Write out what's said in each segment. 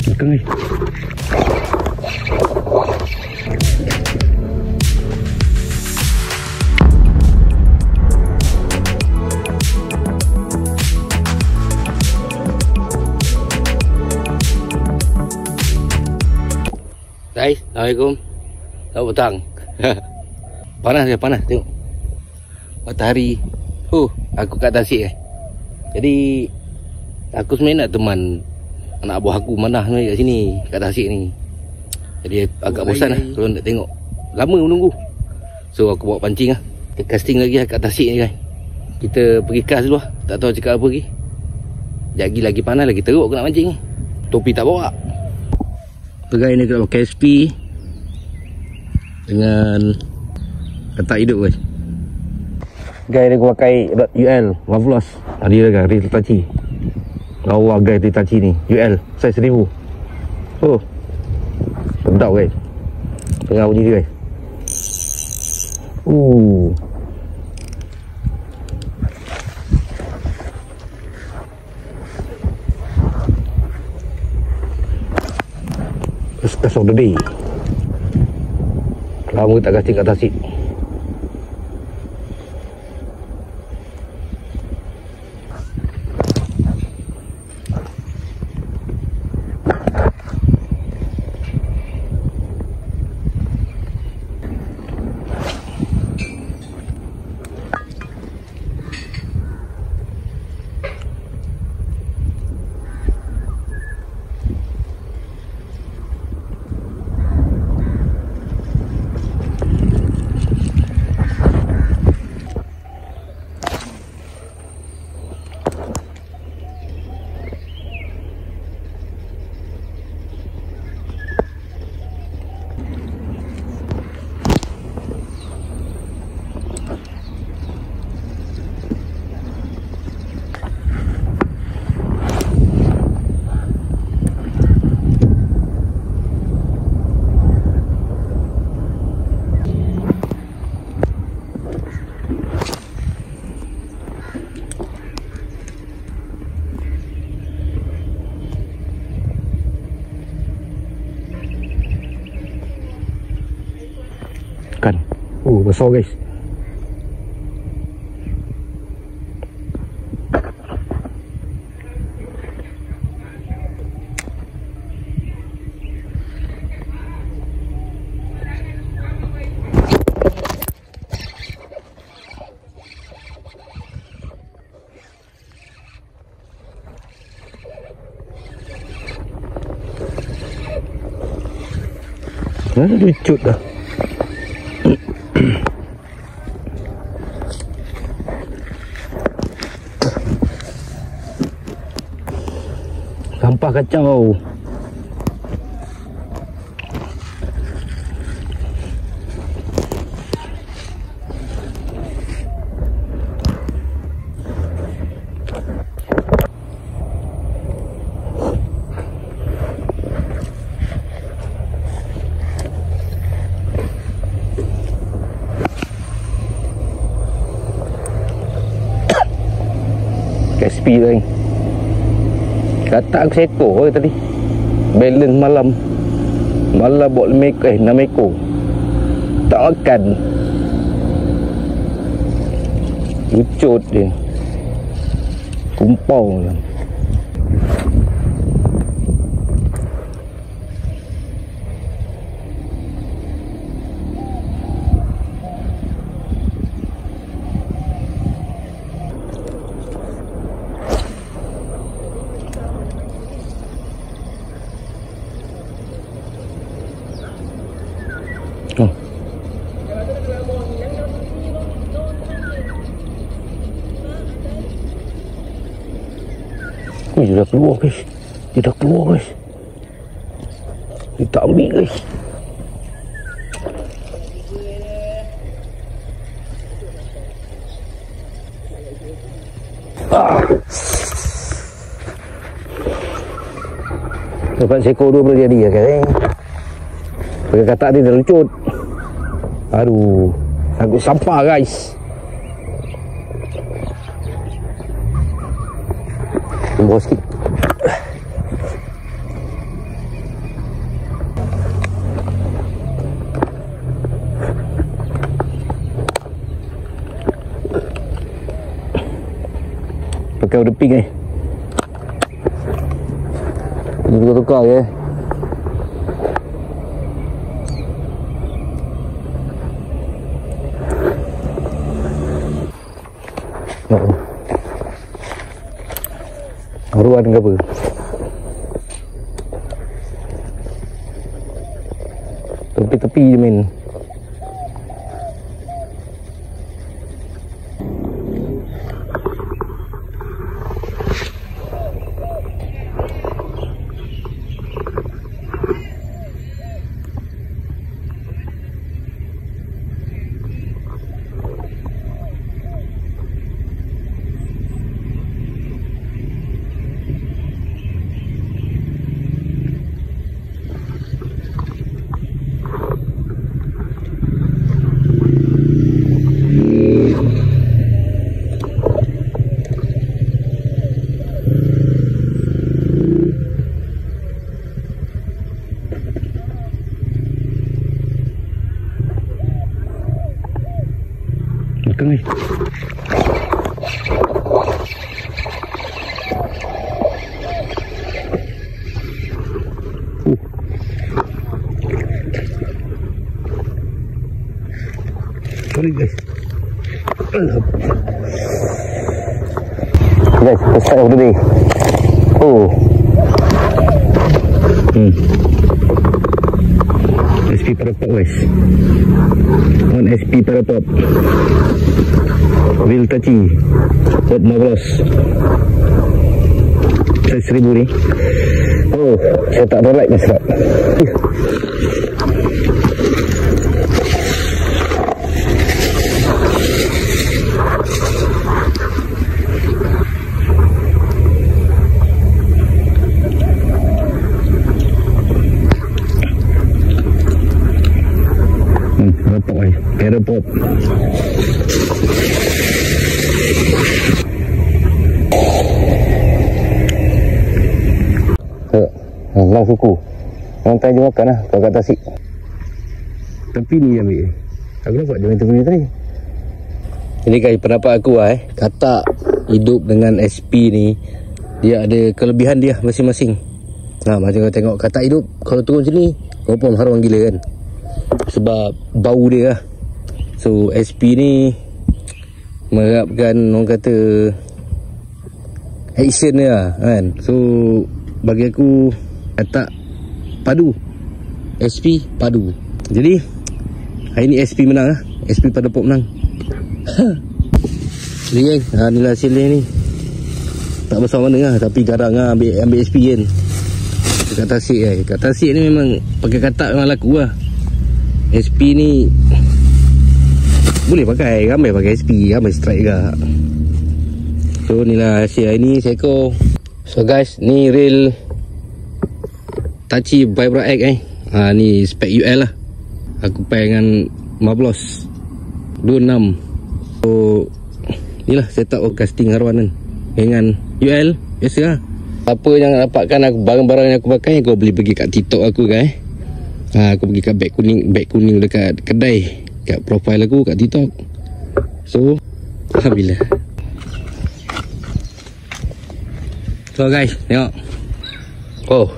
Belakang ni. Guys, Assalamualaikum. Selamat petang. Panas ya, panas. Tengok matahari. Aku kat tasik Jadi aku sebenarnya nak teman anak buah aku Manah ni kat sini, kat tasik ni. Jadi agak bosan kalau nak tengok. Lama menunggu. So aku bawa pancing Kita casting lagi kat tasik ni kan. Kita pergi cast dulu Tak tahu cakap apa lagi. Sekejap lagi panas lagi teruk aku nak mancing ni. Topi tak bawa. Pegai ni kita pakai SP dengan letak hidup guys. Guys ni aku pakai UL Marvelous. Tadi dah kan Hitachi. Lawa guys Hitachi ni UL saiz 1000. Sedap guys. Tengah bunyi dia guys. First of the day. Lama tak casting kat tasik. Kan. Besar guys. Lucut dah. Sampah kacau. SP tadi. Kata aku seekor tadi. Balance malam bawa 5 ekor 6 ekor. Tak makan. Lucut dia. Kumpau je. Dia dah keluar guys. Dia dah keluar guys. Dia tak ambil guys. Dapat seekor dua boleh jadi guys. Pakai katak dia dah lucut. Aduh, sangkut sampah guys. Tunggu sikit. Pakai udah pink ni. Ini tukar-tukar je. Haruan ke apa? Tepi-tepi je main. Makan ni. Sorry guys. Guys, first start of the day. Oh. SP para pop guys. One SP para pop. Wheel Tachi buat 15 1,000 ni. Oh, saya tak ada like ni serap. Pop ni, para pop. Lang suku. Orang tanya dia makan lah. Kau kat tasik. Tapi ni ambil. Aku nampak dia main tepi tadi. Ini guys, pendapat aku lah katak hidup dengan SP ni, dia ada kelebihan dia masing-masing. Nah, macam kau tengok katak hidup, kalau turun sini, kau pun harum gila kan. Sebab bau dia lah. So SP ni merapkan orang kata action dia lah kan. So bagi aku katak padu, SP padu. Jadi hari ni SP menang lah. SP pada pop menang. Jadi geng, inilah hasil dia ni. Tak besar mana lah, tapi garang lah ambil SP kan. Kat tasik kan. Kat tasik ni memang pakai katak memang laku lah. SP ni boleh pakai, ramai pakai SP, ramai strike juga. So inilah hasil hari ni seekor. So guys, ni reel Tachi Vibra X ni spek UL lah. Aku pakai dengan Mablos 26. So inilah setup casting haruan kan dengan UL biasa lah. Apa yang dapatkan aku, barang-barang yang aku pakai, aku boleh pergi kat TikTok aku guys. Aku pergi kat beg kuning dekat kedai, kat profile aku kat TikTok. So alhamdulillah. So guys, tengok. Oh,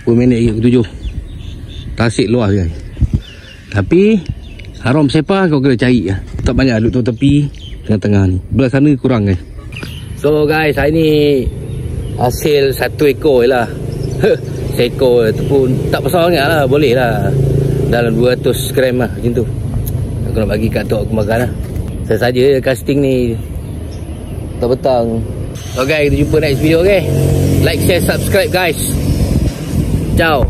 10 minit lagi ke 7. Tasik luas guys. Tapi haram sepa kau kena cari lah. Tak banyak duduk tepi tengah-tengah ni. Belah sana kurang guys. So guys, hari ni hasil 1 ekor je lah. Seekor tu pun tak besar sangat lah. Boleh lah dalam 200 gram lah macam tu. Aku nak bagi kat tok aku makan lah. Saya saja casting ni petang. So guys, kita jumpa next video okay. Like, share, subscribe guys. Ciao.